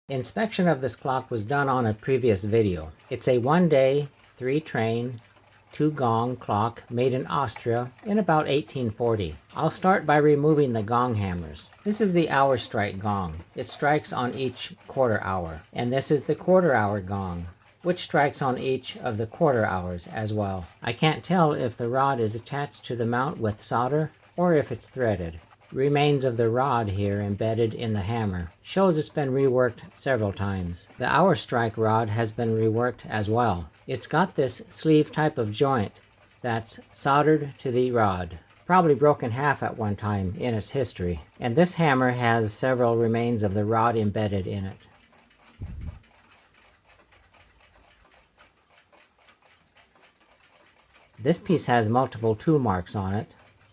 Inspection of this clock was done on a previous video. It's a 1-day, 3-train, 2-gong clock made in Austria in about 1840. I'll start by removing the gong hammers. This is the hour strike gong. It strikes on each quarter hour. And this is the quarter hour gong, which strikes on each of the quarter hours as well. I can't tell if the rod is attached to the mount with solder or if it's threaded. Remains of the rod here embedded in the hammer shows it's been reworked several times. The hour strike rod has been reworked as well. It's got this sleeve type of joint that's soldered to the rod, probably broken half at one time in its history. And this hammer has several remains of the rod embedded in it. This piece has multiple tool marks on it.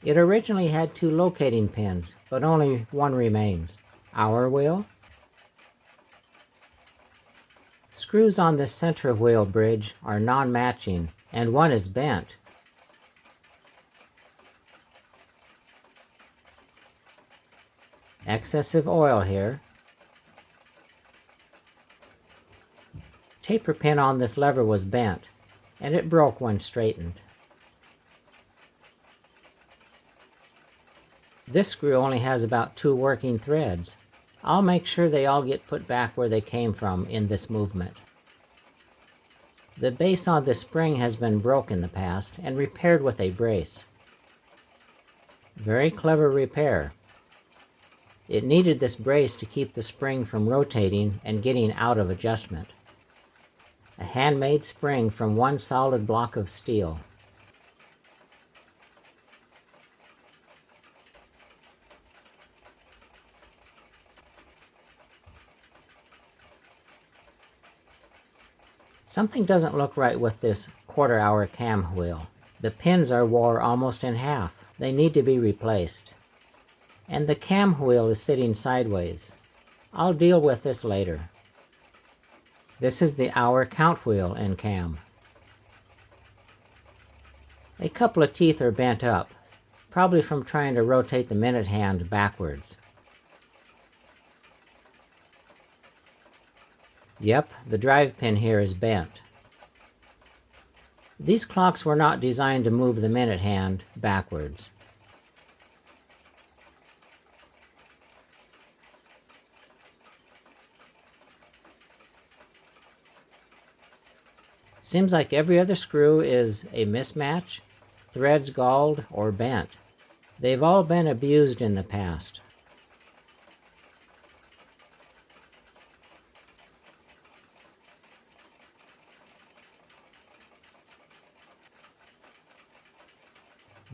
It originally had 2 locating pins, but only one remains. Hour wheel. Screws on this center wheel bridge are non-matching, and one is bent. Excessive oil here. Taper pin on this lever was bent, and it broke when straightened. This screw only has about 2 working threads. I'll make sure they all get put back where they came from in this movement. The base on this spring has been broke in the past and repaired with a brace. Very clever repair. It needed this brace to keep the spring from rotating and getting out of adjustment. A handmade spring from one solid block of steel. Something doesn't look right with this quarter hour cam wheel. The pins are wore almost in half. They need to be replaced. And the cam wheel is sitting sideways. I'll deal with this later. This is the hour count wheel in cam. A couple of teeth are bent up, probably from trying to rotate the minute hand backwards. Yep, the drive pin here is bent. These clocks were not designed to move the minute hand backwards. Seems like every other screw is a mismatch, threads galled or bent. They've all been abused in the past.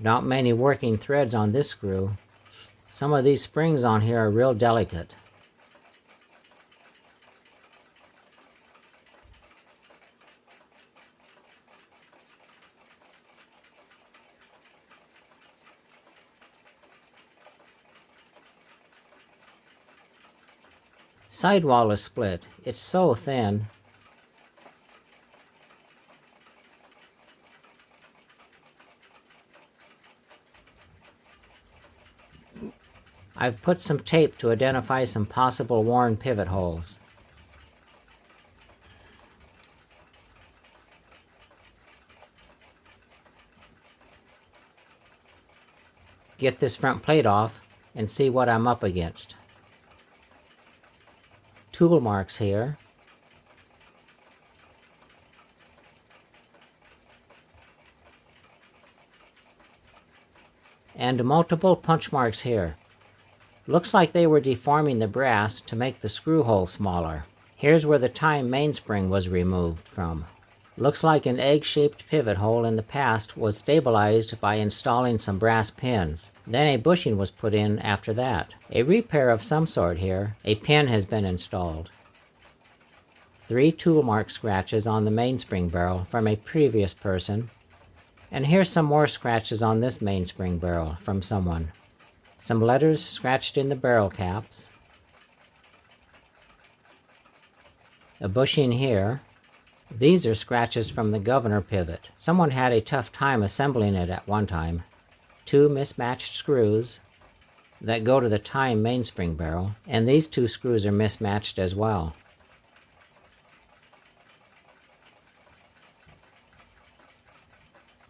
Not many working threads on this screw. Some of these springs on here are real delicate. Sidewall is split. It's so thin. I've put some tape to identify some possible worn pivot holes. Get this front plate off and see what I'm up against. Tool marks here. And multiple punch marks here. Looks like they were deforming the brass to make the screw hole smaller. Here's where the time mainspring was removed from. Looks like an egg-shaped pivot hole in the past was stabilized by installing some brass pins. Then a bushing was put in after that. A repair of some sort here. A pin has been installed. 3 tool mark scratches on the mainspring barrel from a previous person. And here's some more scratches on this mainspring barrel from someone. Some letters scratched in the barrel caps. A bushing here. These are scratches from the governor pivot. Someone had a tough time assembling it at one time. 2 mismatched screws that go to the time mainspring barrel, and these 2 screws are mismatched as well.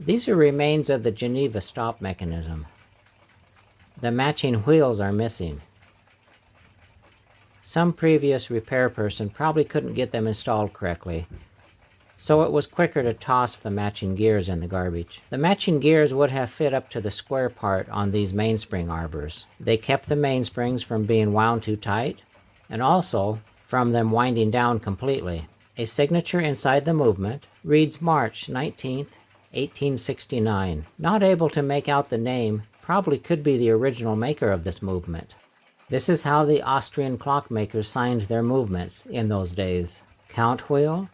These are remains of the Geneva stop mechanism. The matching wheels are missing. Some previous repair person probably couldn't get them installed correctly, so it was quicker to toss the matching gears in the garbage. The matching gears would have fit up to the square part on these mainspring arbors. They kept the mainsprings from being wound too tight, and also from them winding down completely. A signature inside the movement reads March 19th, 1869. Not able to make out the name, probably could be the original maker of this movement. This is how the Austrian clockmakers signed their movements in those days. Count wheel,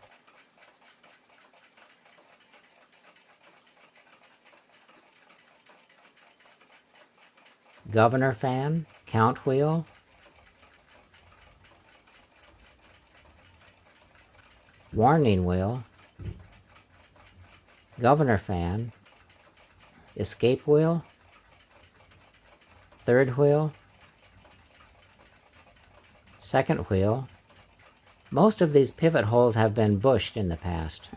governor fan, count wheel, warning wheel, governor fan, escape wheel, third wheel, second wheel. Most of these pivot holes have been bushed in the past.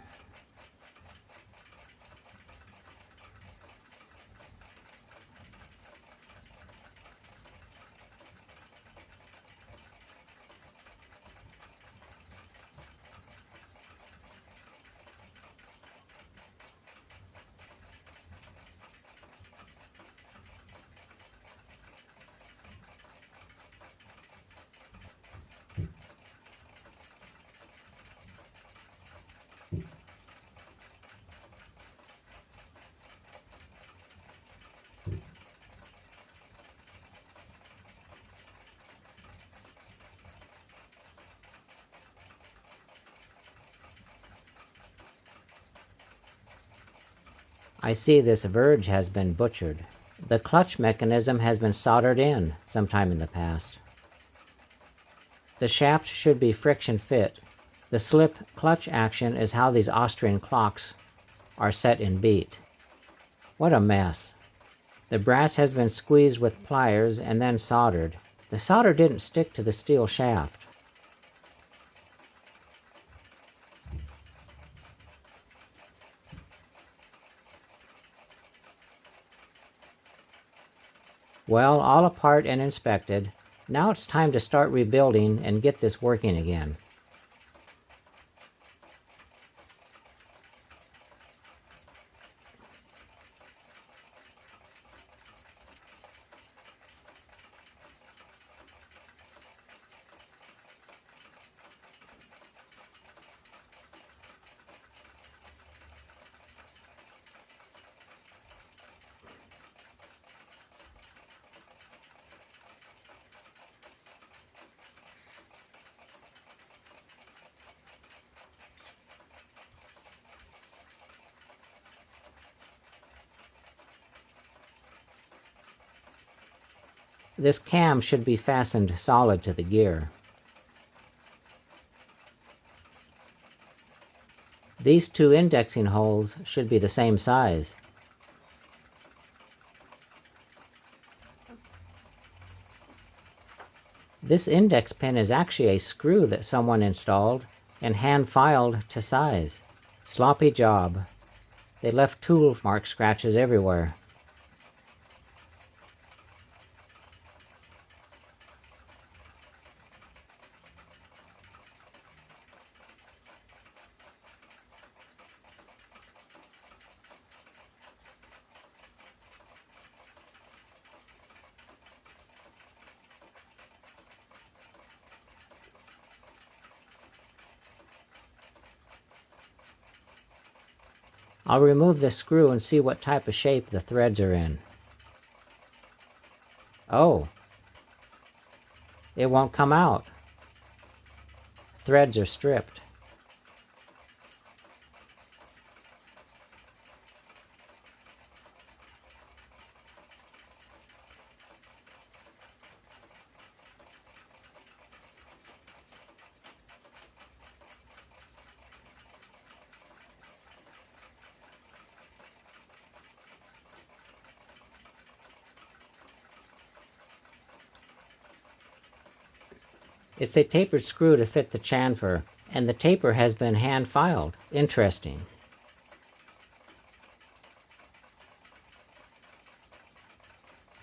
I see this verge has been butchered. The clutch mechanism has been soldered in sometime in the past. The shaft should be friction fit. The slip clutch action is how these Austrian clocks are set in beat. What a mess. The brass has been squeezed with pliers and then soldered. The solder didn't stick to the steel shaft. Well, all apart and inspected, now it's time to start rebuilding and get this working again. This cam should be fastened solid to the gear. These two indexing holes should be the same size. This index pin is actually a screw that someone installed and hand-filed to size. Sloppy job. They left tool mark scratches everywhere. I'll remove this screw and see what type of shape the threads are in. Oh, it won't come out. Threads are stripped. It's a tapered screw to fit the chamfer, and the taper has been hand-filed. Interesting.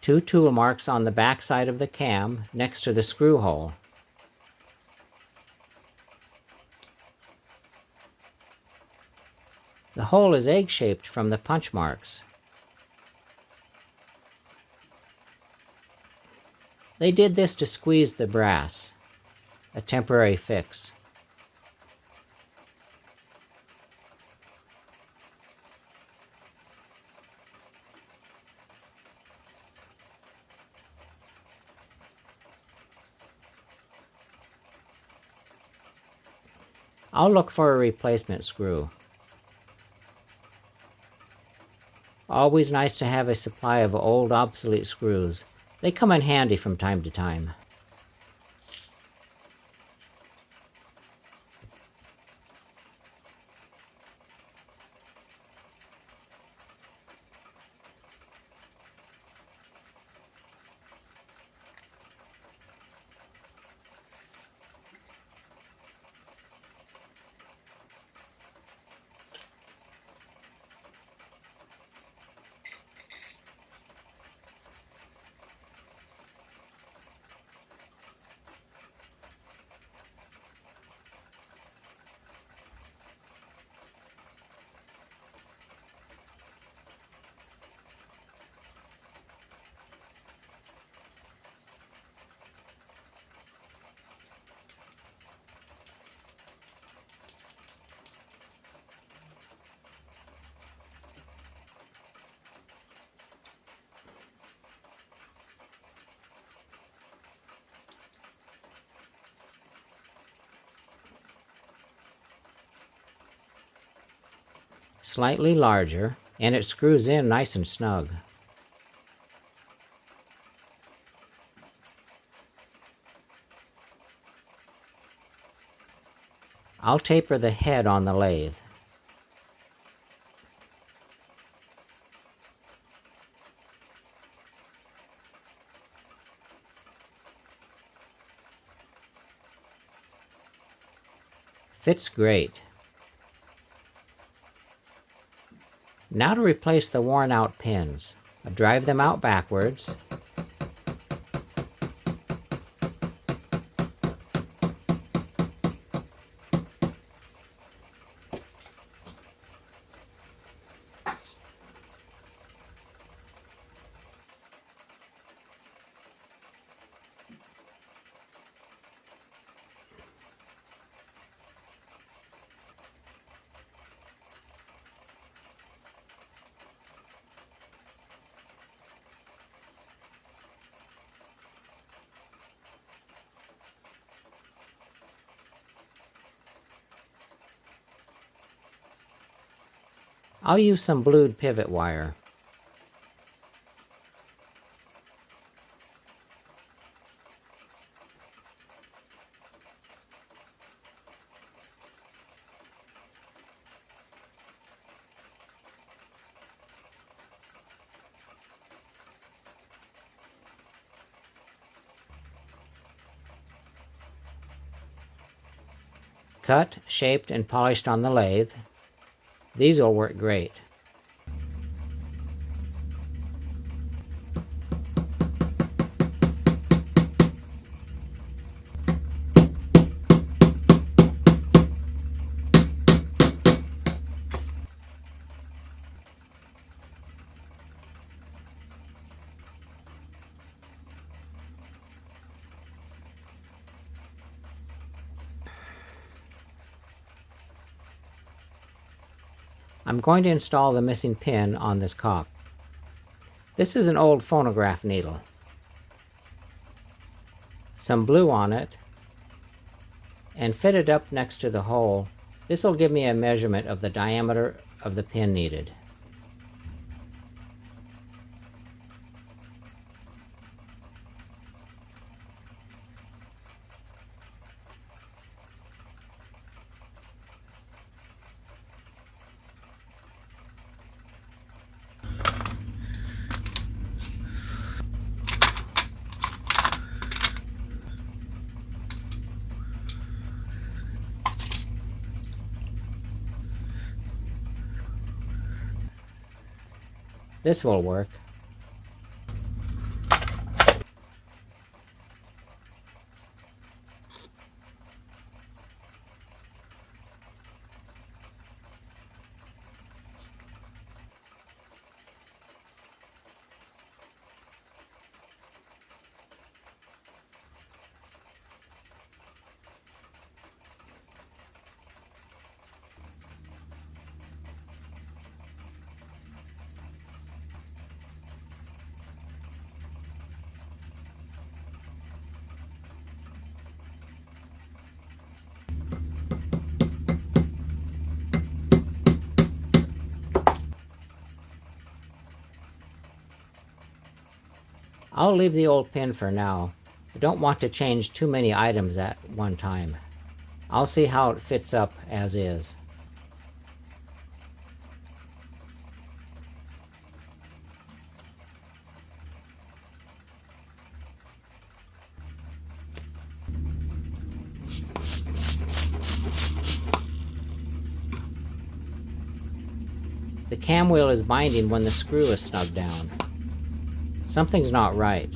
2 tool marks on the back side of the cam next to the screw hole. The hole is egg-shaped from the punch marks. They did this to squeeze the brass, a temporary fix. I'll look for a replacement screw. Always nice to have a supply of old obsolete screws. They come in handy from time to time. Slightly larger, and it screws in nice and snug. I'll taper the head on the lathe. Fits great. Now to replace the worn out pins. I drive them out backwards. I'll use some blued pivot wire. Cut, shaped, and polished on the lathe. These will work great. I'm going to install the missing pin on this cock. This is an old phonograph needle. Some blue on it, and fit it up next to the hole. This will give me a measurement of the diameter of the pin needed. This will work. I'll leave the old pin for now. I don't want to change too many items at one time. I'll see how it fits up as is. The cam wheel is binding when the screw is snugged down. Something's not right.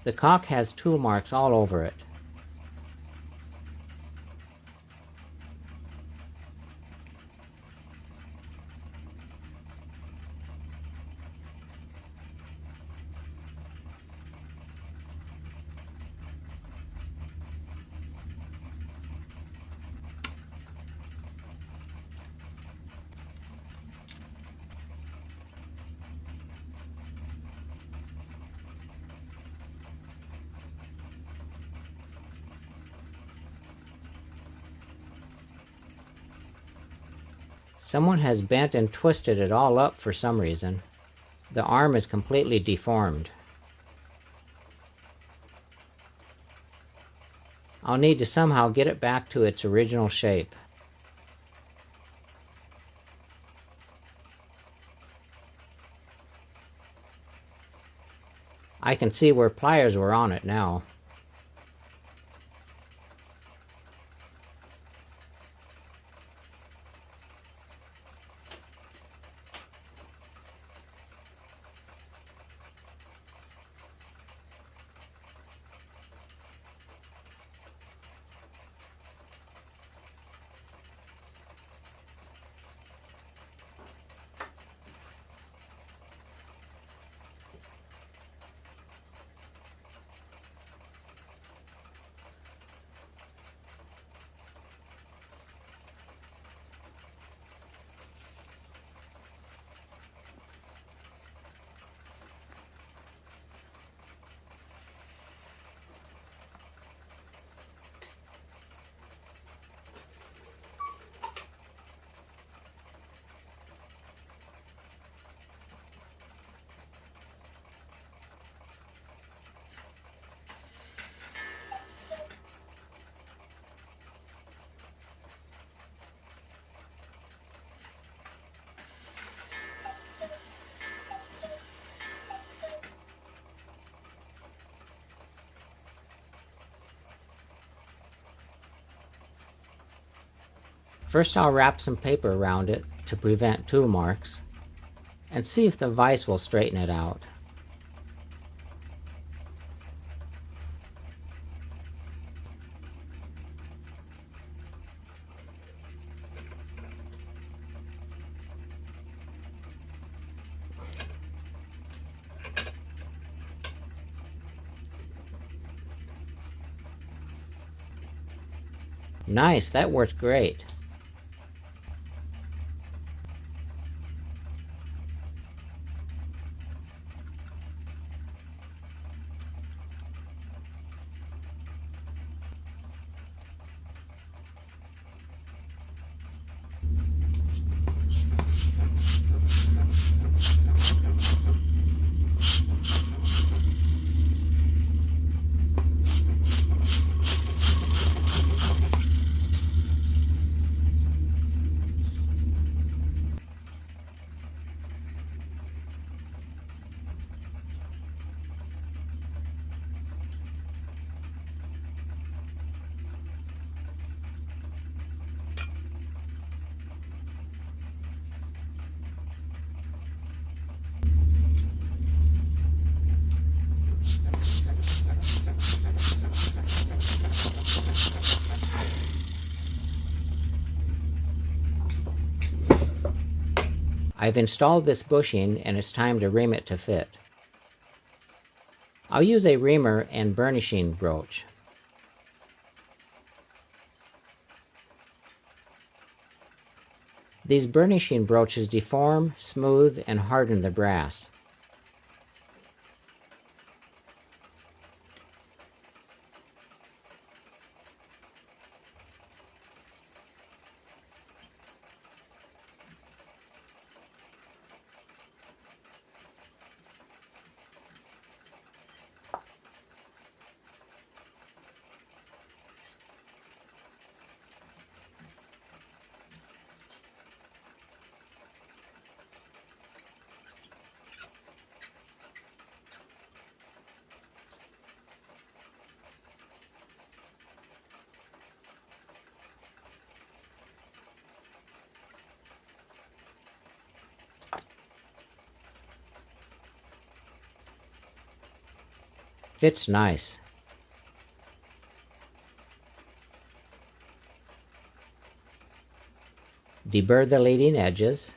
The cock has tool marks all over it. Someone has bent and twisted it all up for some reason. The arm is completely deformed. I'll need to somehow get it back to its original shape. I can see where pliers were on it now. First I'll wrap some paper around it to prevent tool marks, and see if the vise will straighten it out. Nice, that worked great. I've installed this bushing and it's time to ream it to fit. I'll use a reamer and burnishing broach. These burnishing broaches deform, smooth, and harden the brass. Fits nice. Deburr the leading edges.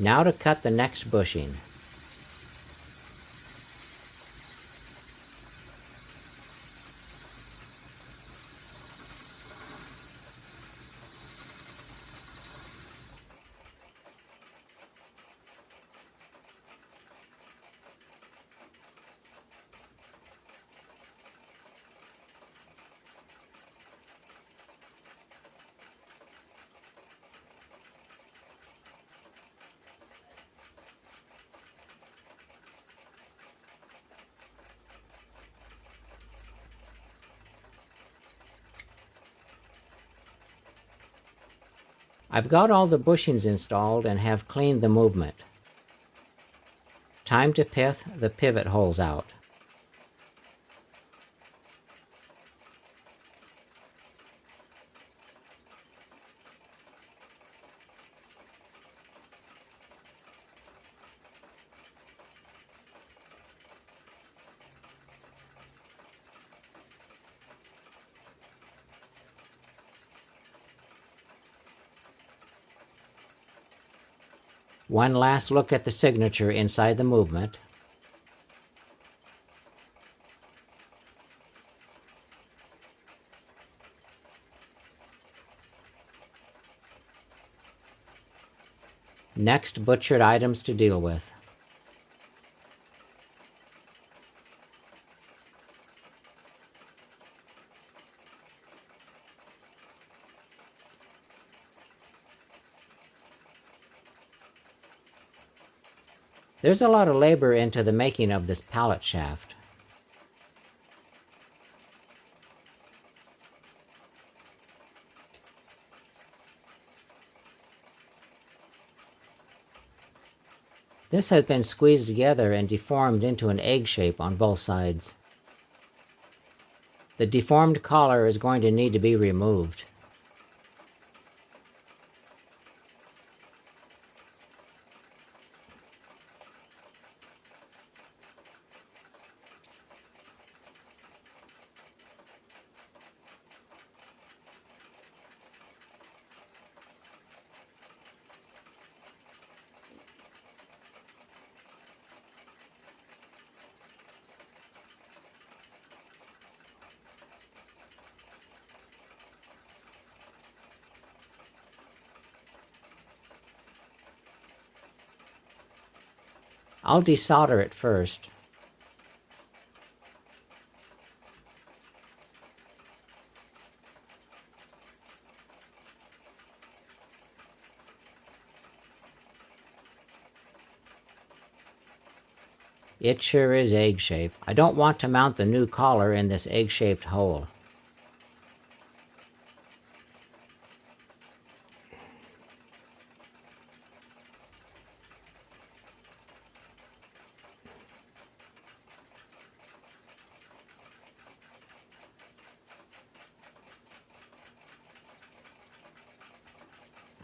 Now to cut the next bushing. I've got all the bushings installed and have cleaned the movement. Time to pith the pivot holes out. One last look at the signature inside the movement. Next, butchered items to deal with. There's a lot of labor into the making of this pallet shaft. This has been squeezed together and deformed into an egg shape on both sides. The deformed collar is going to need to be removed. I'll desolder it first. It sure is egg-shaped. I don't want to mount the new collar in this egg-shaped hole.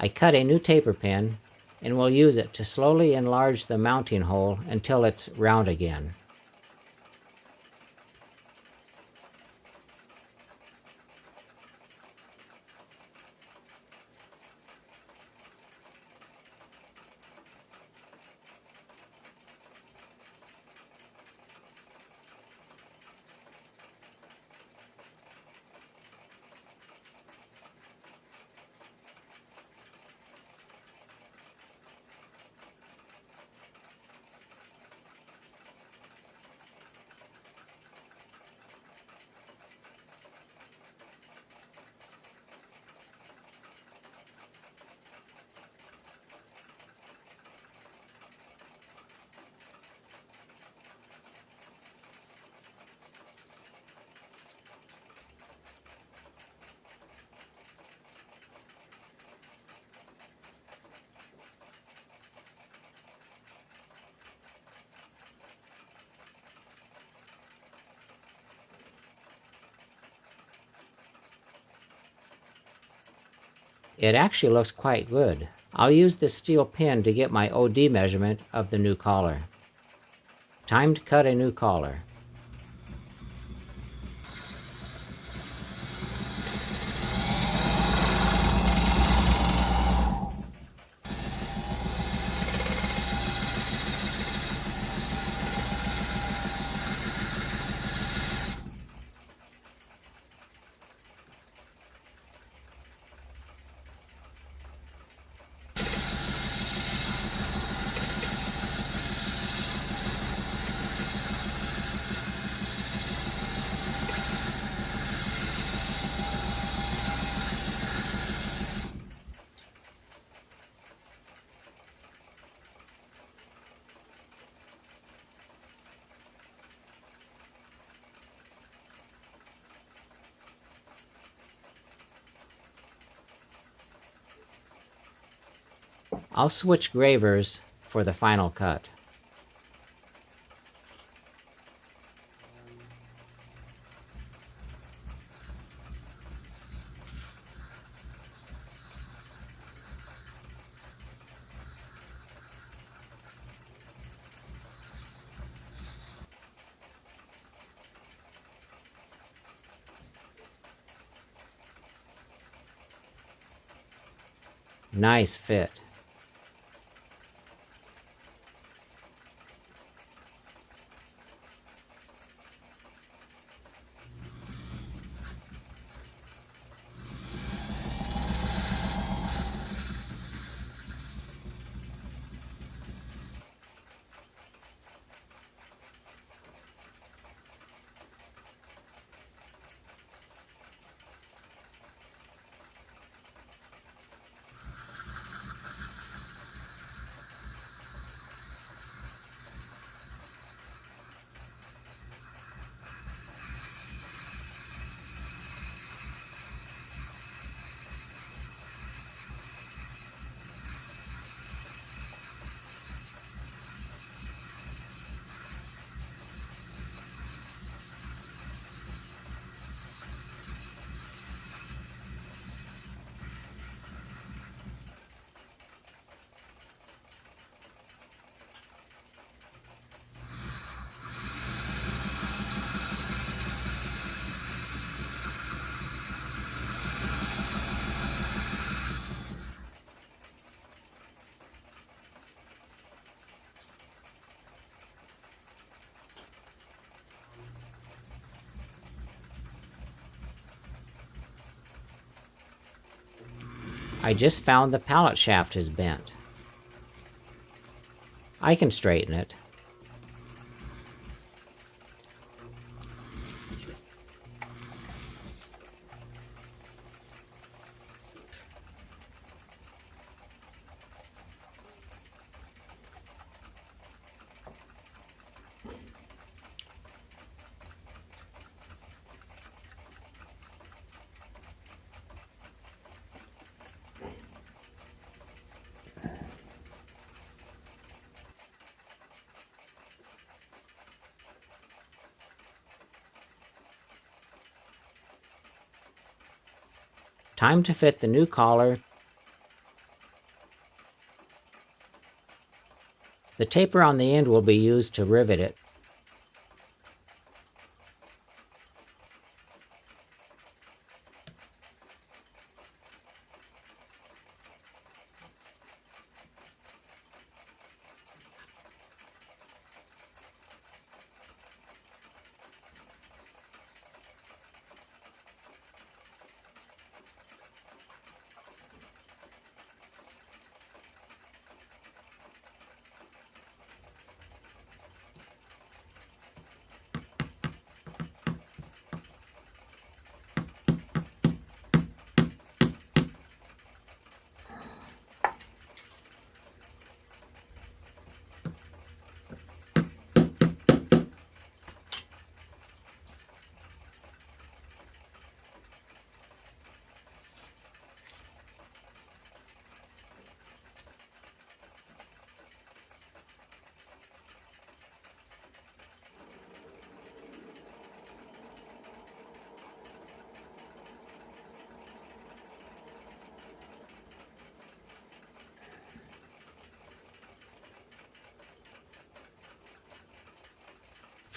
I cut a new taper pin and will use it to slowly enlarge the mounting hole until it's round again. It actually looks quite good. I'll use this steel pin to get my OD measurement of the new collar. Time to cut a new collar. I'll switch gravers for the final cut. Nice fit. I just found the pallet shaft is bent. I can straighten it. Time to fit the new collar. The taper on the end will be used to rivet it.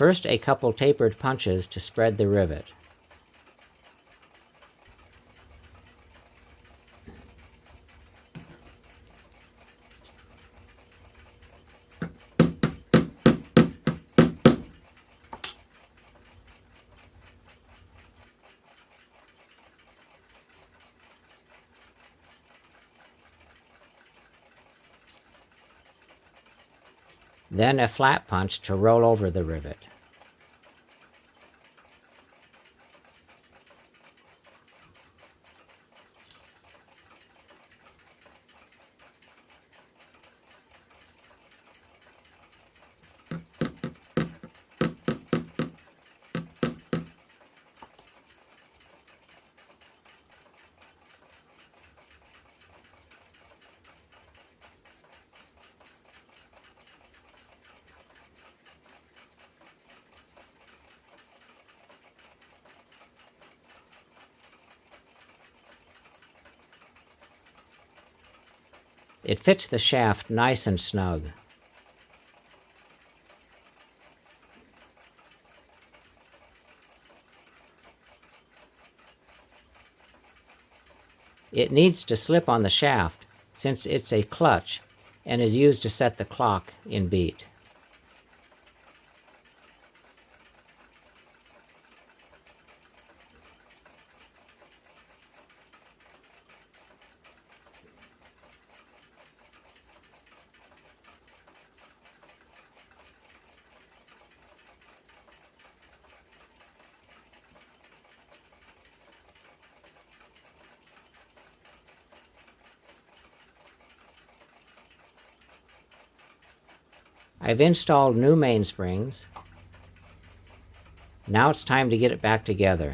First, a couple tapered punches to spread the rivet. Then a flat punch to roll over the rivet. It fits the shaft nice and snug. It needs to slip on the shaft since it's a clutch and is used to set the clock in beat. I've installed new mainsprings. Now it's time to get it back together.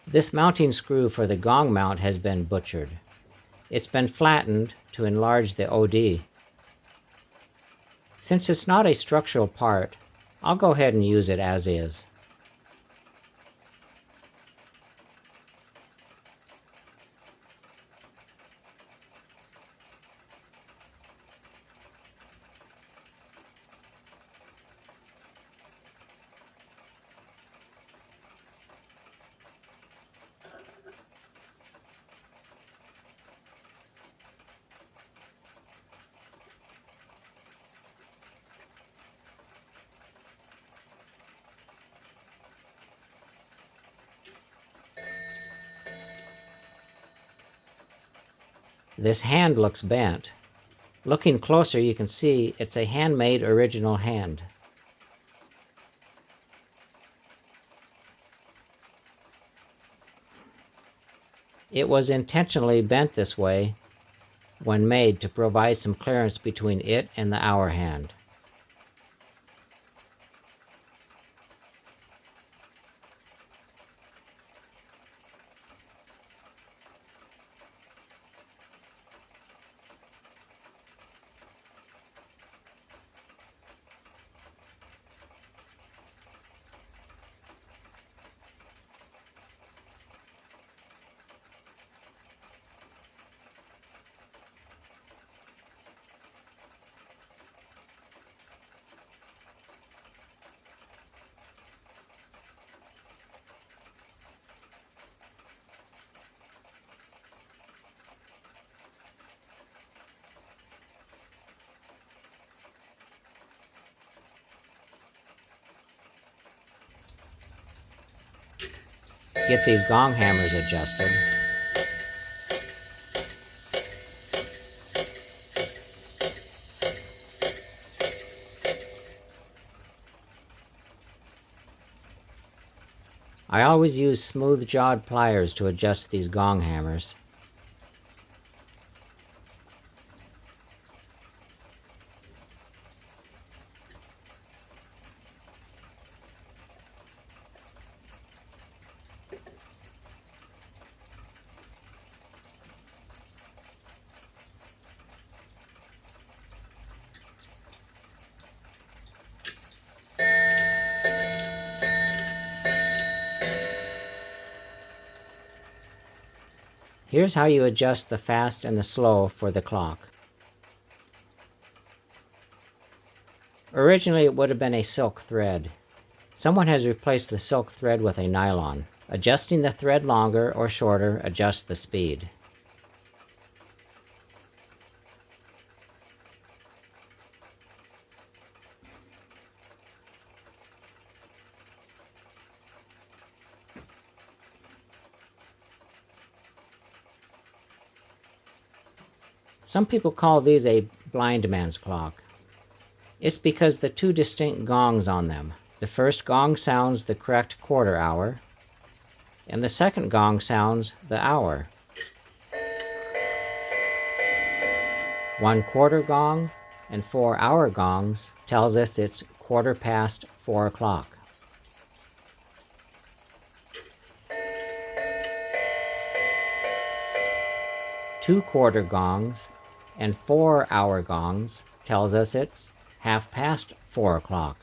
This mounting screw for the gong mount has been butchered. It's been flattened to enlarge the OD. Since it's not a structural part, I'll go ahead and use it as is. This hand looks bent. Looking closer, you can see it's a handmade original hand. It was intentionally bent this way when made to provide some clearance between it and the hour hand. Get these gong hammers adjusted. I always use smooth-jawed pliers to adjust these gong hammers. Here's how you adjust the fast and the slow for the clock. Originally it would have been a silk thread. Someone has replaced the silk thread with a nylon. Adjusting the thread longer or shorter adjusts the speed. Some people call these a blind man's clock. It's because the two distinct gongs on them. The first gong sounds the correct quarter hour, and the second gong sounds the hour. 1 quarter gong and 4 hour gongs tells us it's 4 o'clock. Two quarter gongs and 4 hour gongs tells us it's 4 o'clock.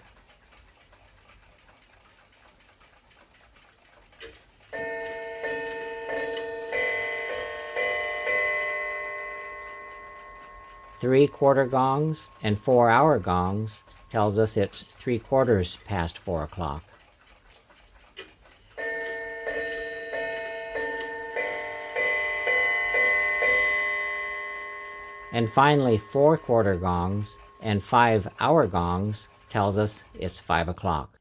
Three quarter gongs and 4 hour gongs tells us it's 4 o'clock. And finally, 4 quarter gongs and 5 hour gongs tells us it's 5 o'clock.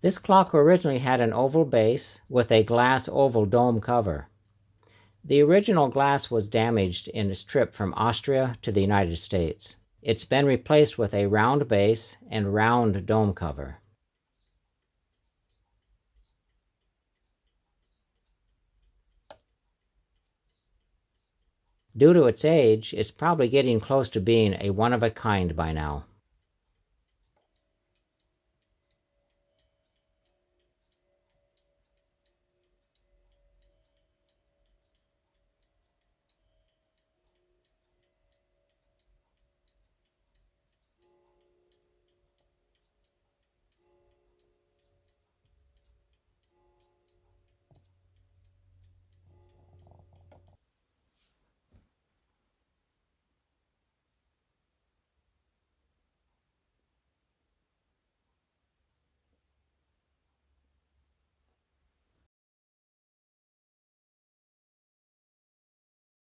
This clock originally had an oval base with a glass oval dome cover. The original glass was damaged in its trip from Austria to the United States. It's been replaced with a round base and round dome cover. Due to its age, it's probably getting close to being a one-of-a-kind by now.